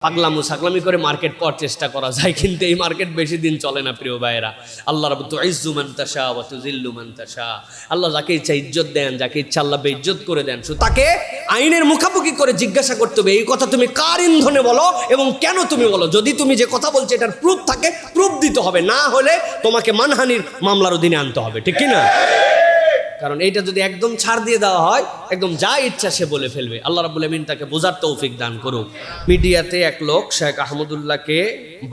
পাগলামু ছাগলামি করে মার্কেট করার চেষ্টা করা যায়, কিন্তু এই মার্কেট বেশি দিন চলে না প্রিয় ভাইয়েরা। আল্লাহ রাব্বুল তুইজ্জু মান তাশা ওয়া তুযিল্লু মান তাশা। আল্লাহ যাকে ইচ্ছা ইজ্জত দেন, যাকে ইচ্ছা আল্লাহ বেইজ্জত করে দেন। তাকে আইনের মুখামুখি করে জিজ্ঞাসা করতে হবে, এই কথা তুমি কার ইন্ধনে বলো এবং কেন তুমি বলো। যদি তুমি যে কথা বলছো এটার প্রুফ থাকে, প্রুফ দিতে হবে, না হলে তোমাকে মানহানির মামলার অধীনে আনতে হবে, ঠিক কি না? কারণ এইটা যদি একদম ছাড় দিয়ে দেওয়া হয়, একদম যা ইচ্ছা সে বলে ফেলবে। আল্লাহ রাব্বুল আমিন তাকে বোঝার তৌফিক দান করুক। মিডিয়াতে এক লোক শেখ আহমদুল্লাহকে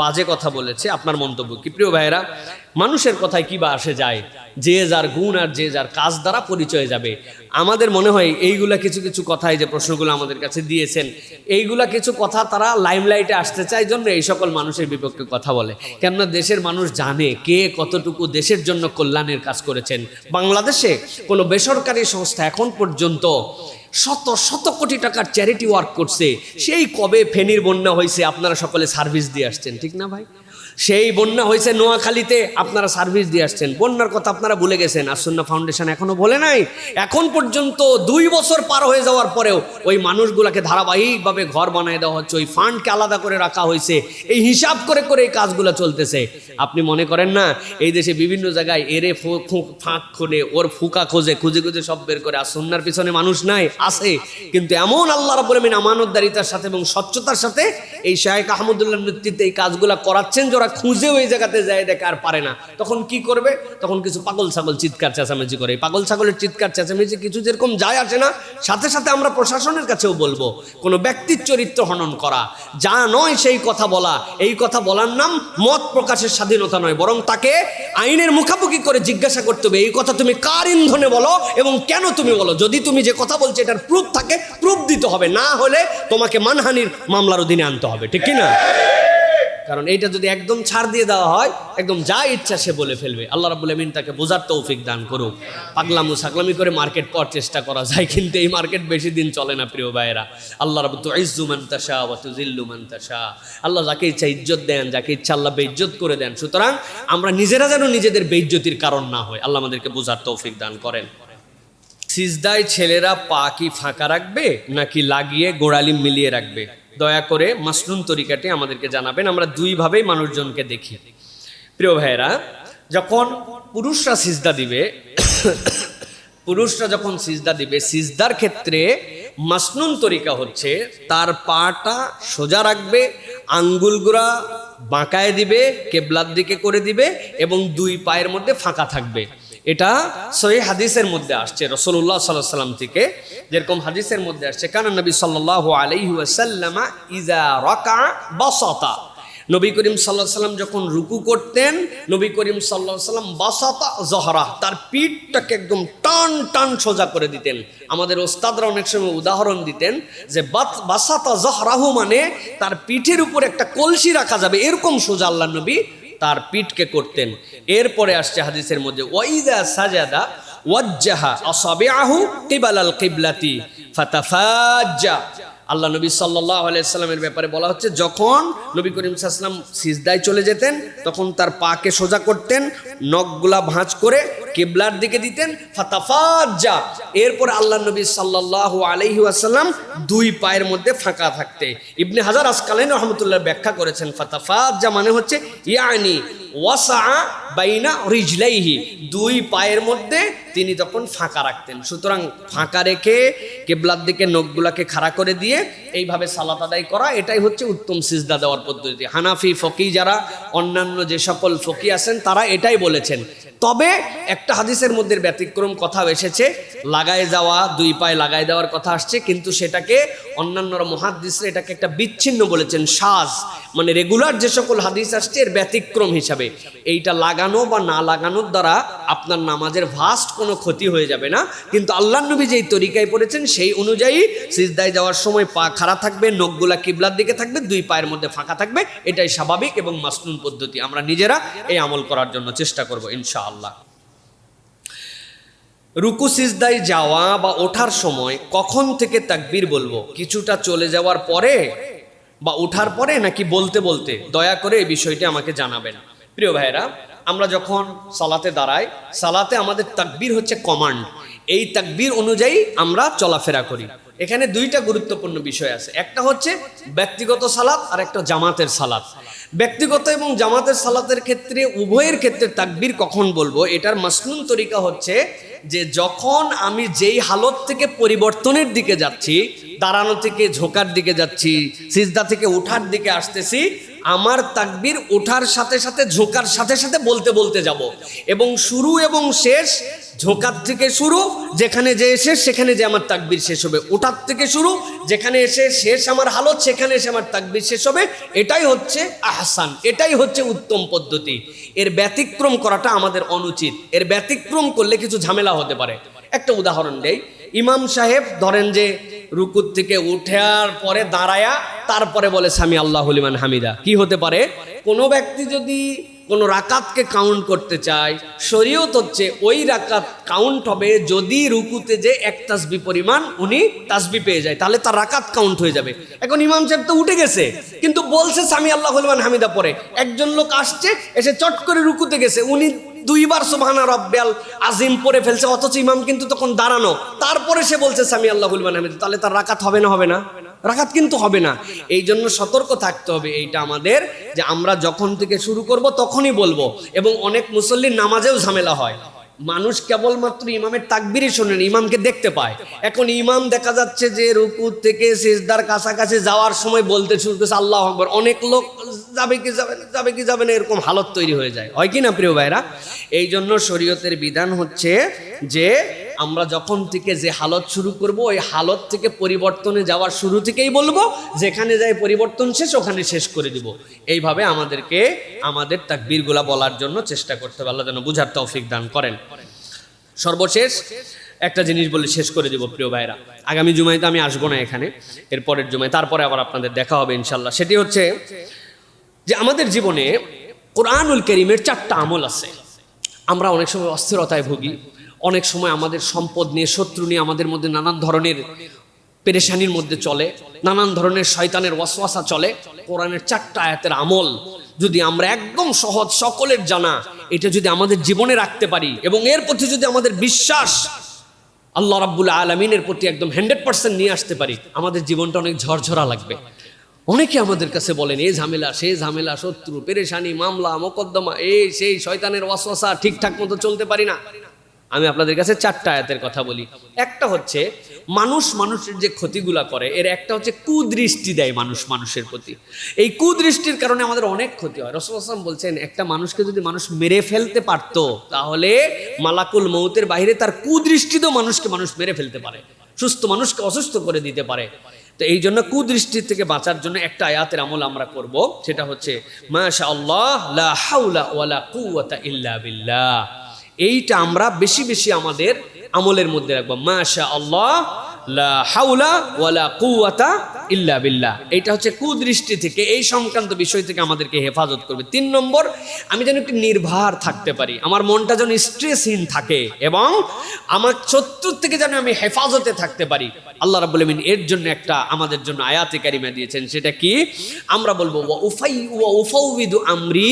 বাজে কথা বলেছে, আপনার মন্তব্য কি? প্রিয় ভাইয়েরা, মানুষের কথায় কি বা আসে যায়? যে যার গুণ আর যে যার কাজ দ্বারা পরিচয় যাবে। আমাদের মনে হয় এইগুলা কিছু কিছু কথাই যে প্রশ্নগুলো আমাদের কাছে দিয়েছেন, এইগুলা কিছু কথা তারা লাইমলাইটে আসতে চায় জন্য এই সকল মানুষের বিপক্ষে কথা বলে। কেননা দেশের মানুষ জানে কে কতটুকু দেশের জন্য কল্যাণের কাজ করেছেন। বাংলাদেশে কোনো বেসরকারি সংস্থা এখন পর্যন্ত শত শত কোটি টাকার চ্যারিটি ওয়ার্ক করছে। সেই কবে ফেনীর বন্যা হয়েছে, আপনারা সকলে সার্ভিস দিয়ে আসছেন, ঠিক না ভাই? সেই বন্যা হয়েছে নোয়াখালীতে, আপনারা সার্ভিস দিয়ে আসছেন। বন্যার কথা আপনারা ভুলে গেছেন, আসুন্নাহ ফাউন্ডেশন এখনো বলে নাই। এখন পর্যন্ত 2 বছর পার হয়ে যাওয়ার পরেও ওই মানুষগুলোকে ধারাবাহিকভাবে ঘর বানিয়ে দেওয়া হচ্ছে, ওই ফান্ডকে আলাদা করে রাখা হয়েছে। এই হিসাব করে করে এই কাজগুলো চলতেছে। আপনি মনে করেন না এই দেশে বিভিন্ন জায়গায় এরে ফাঁক খুলে ওর ফুকা খুঁজে খুঁজে খুঁজে সব বের করে আসুন্নার পিছনে মানুষ নাই? আছে, কিন্তু এমন আল্লাহ রাব্বুল আমিন আমানতদারিতার সাথে এবং স্বচ্ছতার সাথে এই শেখ আহমদুল্লাহর নেতৃত্বে এই কাজগুলো করাচ্ছেন, যারা খুঁজে ওই জায়গাতে যায় দেখে আর পারে না। তখন কি করবে? তখন কিছু পাগল ছাগল চিৎকার চেঁচামেচি করে। পাগল ছাগলের চিৎকার চেঁচামেচি কিছু যেরকম যায় আসে না, সাথে সাথে আমরা প্রশাসনের কাছেও বলবো, কোনো ব্যক্তির চরিত্র হনন করা, যা নয় সেই কথা বলা, এই কথা বলার নাম মত প্রকাশের স্বাধীনতা নয়, বরং তাকে আইনের মুখামুখি করে জিজ্ঞাসা করতে হবে, এই কথা তুমি কার ইন্ধনে বলো এবং কেন তুমি বলো। যদি তুমি যে কথা বলছো এটার প্রুফ থাকে, প্রুফ দিতে হবে, না হলে তোমাকে মানহানির মামলার অধীনে আনতে হবে, ঠিক কি না? কারণ এইটা যদি একদম ছাড় দিয়ে দেওয়া হয়, একদম যা ইচ্ছা সে বলে ফেলবে। আল্লাহ রাব্বুল আমিন তাকে বোঝার তৌফিক দান করুক। পাগলামু ছাগলামি করে মার্কেট করার চেষ্টা করা যায়, কিন্তু এই মার্কেট বেশি দিন চলে না প্রিয় ভাইয়েরা। আল্লাহ রাব্বুল তুইজ্জু মান তাশা ওয়া তুযিল্লু মান তাশা। আল্লাহ যাকে ইচ্ছা ইজ্জত দেন, যাকে ইচ্ছা আল্লাহ বেইজ্জত করে দেন। সুতরাং আমরা নিজেরা যেন নিজেদের বেইজ্জতির কারণ না হয়, আল্লাহ আমাদেরকে বোঝার তৌফিক দান করেন। সিজদায় ছেলেরা পা কি ফাঁকা রাখবে নাকি লাগিয়ে গোড়ালি মিলিয়ে রাখবে? দয়া করে মাসনুন তরিকাটি আমাদেরকে জানাবেন। আমরা 2 ভাবেই মানুষজনকে দেখি। প্রিয় ভাইয়েরা, যখন পুরুষরা সিজদা দিবে, পুরুষরা যখন সিজদা দিবে, সিজদার ক্ষেত্রে মাসনুন তরিকা হচ্ছে তার পাটা সোজা রাখবে, আঙ্গুলগুলা বাঁকায় দিবে, কেবলার দিকে করে দিবে এবং 2 পায়ের মধ্যে ফাঁকা থাকবে। এটা সহিহ হাদিসের মধ্যে আসছে রাসূলুল্লাহ সাল্লাল্লাহু আলাইহি ওয়াসাল্লাম থেকে। যেরকম হাদিসের মধ্যে আসছে, কানা নবী সাল্লাল্লাহু আলাইহি ওয়াসাল্লাম ইযা রাকা বাসাতা। নবী করিম সাল্লাল্লাহু আলাইহি ওয়াসাল্লাম যখন রুকু করতেন, নবী করিম সাল্লাল্লাহু আলাইহি ওয়াসাল্লাম বাসাতা যহরা, তার পিঠটাকে একদম টান টান সোজা করে দিতেন। আমাদের ওস্তাদরা অনেক সময় উদাহরণ দিতেন যে বাসাতা যহরাহু মানে তার পিঠের উপর একটা কলসি রাখা যাবে, এরকম সোজা আল্লাহর নবী তার পিঠকে করতেন। এরপরে আসছে হাদিসের মধ্যে, ওয়াইদা সাজাদা ওয়াজ্জাহা আসাবিআহু কিবালাল কিবলাতি ফাতাফাজ্জা। আল্লাহ নবী সাল্লাল্লাহু আলাইহি সাল্লামের ব্যাপারে বলা হচ্ছে, যখন নবী করিম সাল্লাল্লাহু আলাইহি সাল্লাম সিজদায় চলে যেতেন তখন তার পাকে সোজা করতেন, নখগুলা ভাঁজ করে কিবলার দিকে দিতেন, ফাতাফাজ্জা। এরপর আল্লাহ নবী সাল্লাল্লাহু আলাইহি ওয়াসাল্লাম 2 পায়ের মধ্যে ফাঁকা থাকতে। ইবনে হাজার আসকালানী রাহমাতুল্লাহ ব্যাখ্যা করেছেন, ফাতাফাজ্জা মানে হচ্ছে ইয়ানি ওয়াসা বাইনা রিজলাইহি, 2 পায়ের মধ্যে তিনি তখন ফাঁকা রাখতেন। সুতরাং ফাঁকা রেখে কিবলার দিকে নখগুলাকে খাড়া করে দিয়ে এইভাবে সালাত আদায় করা, এটাই হচ্ছে উত্তম সিজদা দেওয়ার পদ্ধতি। হানাফি ফকি যারা অন্যান্য যে সকল ফকি আছেন তারা এটাই বলেছেন। তবে একটা হাদিসের মধ্যে ব্যতিক্রম কথা এসেছে, লাগায় যাওয়া, 2 পায়ে লাগায় দেওয়ার কথা আসছে, কিন্তু সেটাকে অন্যান্যরা মুহাদ্দিসরা এটাকে একটা বিচ্ছিন্ন বলেছেন, শাজ, মানে রেগুলার যে সকল হাদিস আসছে এর ব্যতিক্রম হিসাবে। এইটা লাগানো বা না লাগানোর দ্বারা আপনার নামাজের ভাস্ট কোনো ক্ষতি হয়ে যাবে না, কিন্তু আল্লাহর নবী যেই তরিকায় পড়েছেন সেই অনুযায়ী সিজদায় যাওয়ার সময় পা খাড়া থাকবে, নখগুলা কিবলার দিকে থাকবে, 2 পায়ের মধ্যে ফাঁকা থাকবে। এটাই স্বাভাবিক এবং মাসনুন পদ্ধতি। আমরা নিজেরা এই আমল করার জন্য চেষ্টা করব ইনশাআল্লাহ। রুকু সিজদায় যাওয়া বা ওঠার সময় কখন থেকে তাকবীর বলবো? কিছুটা চলে যাওয়ার পরে বা ওঠার পরে নাকি বলতে বলতে? দয়া করে এই বিষয়টি আমাকে জানাবেন। প্রিয় ভাইয়েরা, আমরা যখন সালাতে দাঁড়াই, সালাতে আমাদের তাকবীর হচ্ছে কমান্ড। এই তাকবীর অনুযায়ী আমরা চলাফেরা করি। এখানে দুইটা গুরুত্বপূর্ণ বিষয় আছে, একটা হচ্ছে ব্যক্তিগত সালাত আর একটা জামাতের সালাত। ব্যক্তিগত এবং জামাতের সালাতের ক্ষেত্রে উভয়ের ক্ষেত্রে তাকবীর কখন বলবো, এটার মাসনুন তরিকা হচ্ছে যে যখন আমি যেই হালত থেকে পরিবর্তনের দিকে যাচ্ছি, দাঁড়ানো থেকে ঝোঁকার দিকে যাচ্ছি, সিজদা থেকে ওঠার দিকে আসতেছি, আমার তাকবীর ওঠার সাথে সাথে ঝোঁকার সাথে সাথে বলতে বলতে যাব, এবং শুরু এবং শেষ ঝোঁকার থেকে শুরু, যেখানে যে শেষ সেখানে যে আমার তাকবীর শেষ হবে, ওঠার থেকে শুরু, যেখানে এসে শেষ আমার হালত সেখানে এসে আমার তাকবীর শেষ হবে। এটাই হচ্ছে আহসান, এটাই হচ্ছে উত্তম পদ্ধতি। এর ব্যতিক্রম করাটা আমাদের অনুচিত। এর ব্যতিক্রম করলে কিছু ঝামেলা হতে পারে। একটা উদাহরণ দেই, ইমাম সাহেব ধরেন যে রুকুর থেকে উঠার পরে দাঁড়ায়া তারপরে বলে সামি আল্লাহু লিমান হামিদা। কি হতে পারে, কোনো ব্যক্তি যদি কোনো রাকাতকে কাউন্ট করতে চায়, শরীয়ত হচ্ছে ওই রাকাত কাউন্ট হবে যদি রুকুতে যে এক তাসবিহ পরিমাণ উনি তাসবিহ পেয়ে যায়, তাহলে তার রাকাত কাউন্ট হয়ে যাবে। এখন ইমাম সাহেব তো উঠে গেছে কিন্তু বলছে সামি আল্লাহু লিমান হামিদা, পরে একজন লোক আসছে এসে চট করে রুকুতে গেছে, উনি দুইবার সুবহানা রাব্বিয়াল আযীম পড়ে ফেলছে, অথচ ইমাম কিন্তু তখন দাঁড়ানো, তারপরে সে বলছে সামি আল্লাহু লিমান হামিদা, তাহলে তার রাকাত হবে না? হবে না, রাকাত কিন্তু হবে না। এই জন্য সতর্ক থাকতে হবে এইটা আমাদের, যে আমরা যখন থেকে শুরু করব তখনই বলবো। এবং অনেক মুসল্লির নামাজেও ঝামেলা হয়, মানুষ কেবলমাত্র ইমামের তাকবীরই শোনেন, ইমামকে দেখতে পায়। এখন ইমাম দেখা যাচ্ছে যে রুকু থেকে সিজদার কাছাকাছি যাওয়ার সময় বলতে শুরু করেছে আল্লাহু আকবার, অনেক লোক যাবে কি যাবে না, যাবে কি যাবে না, এরকম হালত তৈরি হয়ে যায়, হয় কি না প্রিয় ভাইরা? এই জন্য শরীয়তের বিধান হচ্ছে যে আমরা যখন থেকে যে হালত শুরু করব ওই হালত থেকে পরিবর্তনে যাওয়ার শুরু থেকেই বলবো, যেখানে যাই পরিবর্তন শেষ ওখানে শেষ করে দিব। এইভাবে আমাদেরকে আমাদের তাকবীরগুলা বলার জন্য চেষ্টা করতে হবে। আল্লাহ যেন বুঝার তৌফিক দান করেন। সর্বশেষ একটা জিনিস বলে শেষ করে দিব প্রিয় ভাইরা, আগামী জুমাইতে আমি আসবো না এখানে, এর পরের জুমায়, তারপরে আবার আপনাদের দেখা হবে ইনশাল্লাহ। সেটি হচ্ছে যে আমাদের জীবনে কোরআনুল কারীমের 4টা আমল আছে। আমরা অনেক সময় অস্থিরতায় ভুগি, অনেক সময় আমাদের সম্পদ নিয়ে, শত্রু নিয়ে আমাদের মধ্যে নানান ধরনের পেরেশানির মধ্যে চলে, নানান ধরনের শয়তানের ওয়াসওয়াসা চলে। কোরআনের 4টা আয়াতের আমল যদি আমরা একদম সহজ, সকলের জানা, এটা যদি আমাদের জীবনে রাখতে পারি এবং এর প্রতি যদি আমাদের বিশ্বাস আল্লাহ রাব্বুল আলামিনের প্রতি একদম 100% নিয়ে আসতে পারি, আমাদের জীবনটা অনেক ঝরঝরা লাগবে। অনেকে আমাদের কাছে বলেন এই ঝামেলা, সেই ঝামেলা, শত্রু, পেরেশানি, মামলা, মোকদ্দমা, এই সেই শয়তানের ওয়াসওয়াসা, ঠিকঠাক মতো চলতে পারি না। আমি আপনাদের কাছে 4টা আয়াতের কথা বলি। একটা হচ্ছে মানুষের যে ক্ষতিগুলা করে, এর একটা হচ্ছে কুদৃষ্টি দেয় মানুষের প্রতি। এই কুদৃষ্টির কারণে আমাদের অনেক ক্ষতি হয়। রাসূলুল্লাহ সাল্লাল্লাহু আলাইহি ওয়াসাল্লাম বলছেন, একটা মানুষকে যদি মানুষ মেরে ফেলতে পারতো, তাহলে মালাকুল মউতের বাইরে তার কুদৃষ্টিতেও মানুষ মেরে ফেলতে পারে, সুস্থ মানুষকে অসুস্থ করে দিতে পারে। তো এই জন্য কুদৃষ্টির থেকে বাঁচার জন্য একটা আয়াতের আমল আমরা করব, সেটা হচ্ছে মাশাআল্লাহ লা হাওলা ওয়ালা কুওয়াতা ইল্লা বিল্লাহ। এইটা আমরা বেশি বেশি আমাদের আমলের মধ্যে রাখবো, মাশাআল্লাহ লা হাওলা ওয়ালা কুওয়াতা ইল্লা বিল্লাহ। এইটা হচ্ছে কুদৃষ্টি থেকে, এই সংক্রান্ত বিষয় থেকে আমাদেরকে হেফাজত করবে। 3 নম্বর, আমি যেন একটু নির্ভর থাকতে পারি, আমার মনটা যেন স্ট্রেসহীন থাকে এবং আমার শত্রুর থেকে যেন আমি হেফাজতে থাকতে পারি। আল্লাহ রাব্বুল আলামিন এর জন্য একটা আমাদের জন্য আয়াতে কারিমা দিয়েছেন, সেটা কি? আমরা বলবো ওয়া উফাউযিদু আমরি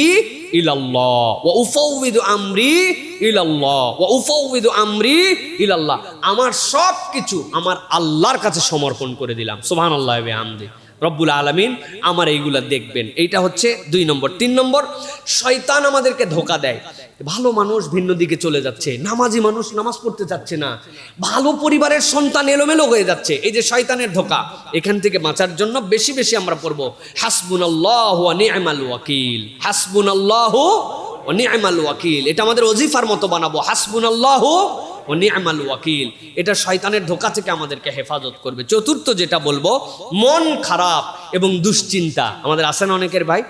ইলাল্লাহ, ওয়া উফাউযিদু আমরি ইলাল্লাহ, ওয়া উফাউযিদু আমরি ইলাল্লাহ। আমার সব কিছু আমার আল্লাহর কাছে সমর্পণ করে দিলাম। সুবহানাল্লাহি ওয়া বিহামদিহি। রব্বুল আলামিন আমার এইগুলা দেখবেন। এইটা হচ্ছে 2 নম্বর। 3 নম্বর, শয়তান আমাদেরকে ধোঁকা দেয়। ভালো মানুষ ভিন্ন দিকে চলে যাচ্ছে, নামাজি মানুষ নামাজ পড়তে চাচ্ছে না, ভালো পরিবারের সন্তান এলোমেলো হয়ে যাচ্ছে। এই যে শয়তানের ধোঁকা, এখান থেকে বাঁচার জন্য বেশি বেশি আমরা পড়বো হাসবুনাল্লাহু ওয়া নি'মাল ওয়াকিল, হাসবুনাল্লাহু ওয়া নি'মাল ওয়াকিল। এটা আমাদের ওজিফার মতো বানাবো, হাসবুনাল্লাহু ওয়া নি'মাল ওয়াকিল। এটা শয়তানের ধোঁকা থেকে আমাদেরকে হেফাজত করবে। চতুর্থ যেটা বলবো, মন খারাপ এবং দুশ্চিন্তা। আমাদের আছে না অনেকের ভাই,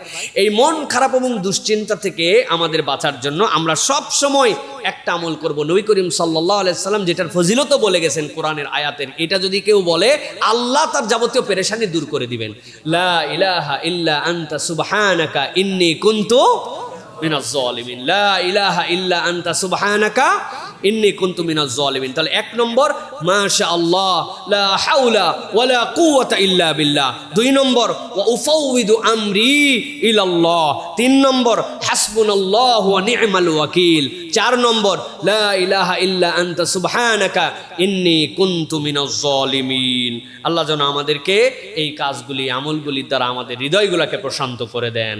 এই মন খারাপ এবং দুশ্চিন্তা থেকে আমাদের বাঁচার জন্য আমরা সব সময় একটা আমল করব। নবী করিম সাল্লাল্লাহু আলাইহি সাল্লাম যেটার ফজিলতও বলে গেছেন কোরআনের আয়াতের, এটা যদি কেউ বলে আল্লাহ তার যাবতীয় পেরেশানি দূর করে দিবেন। লা ইলাহা ইল্লা আনতা সুবহানাকা ইন্নী কুনতু মিনাজ জালিমিন। লা ইলাহা ইল্লা আনতা সুবহানাকা ইন্নী কুনতু মিনাজ জালিমিন। তাহলে 1 নম্বর মাশাআল্লাহ লা হাওলা ওয়ালা কুওয়াতা ইল্লা বিল্লাহ। 2 নম্বর ওয়া উফাউযিদু আমরি ইলাল্লাহ। 3 নম্বর হাসবুনাল্লাহু ওয়া নি'মাল ওয়াকিল। 4 নম্বর লা ইলাহা ইল্লা আনতা সুবহানাকা ইন্নী কুনতু মিনাজ জালিমিন। আল্লাহ যেন আমাদেরকে এই কাজগুলি আমলগুলির দ্বারা আমাদের হৃদয়গুলোকে প্রশান্ত করে দেন।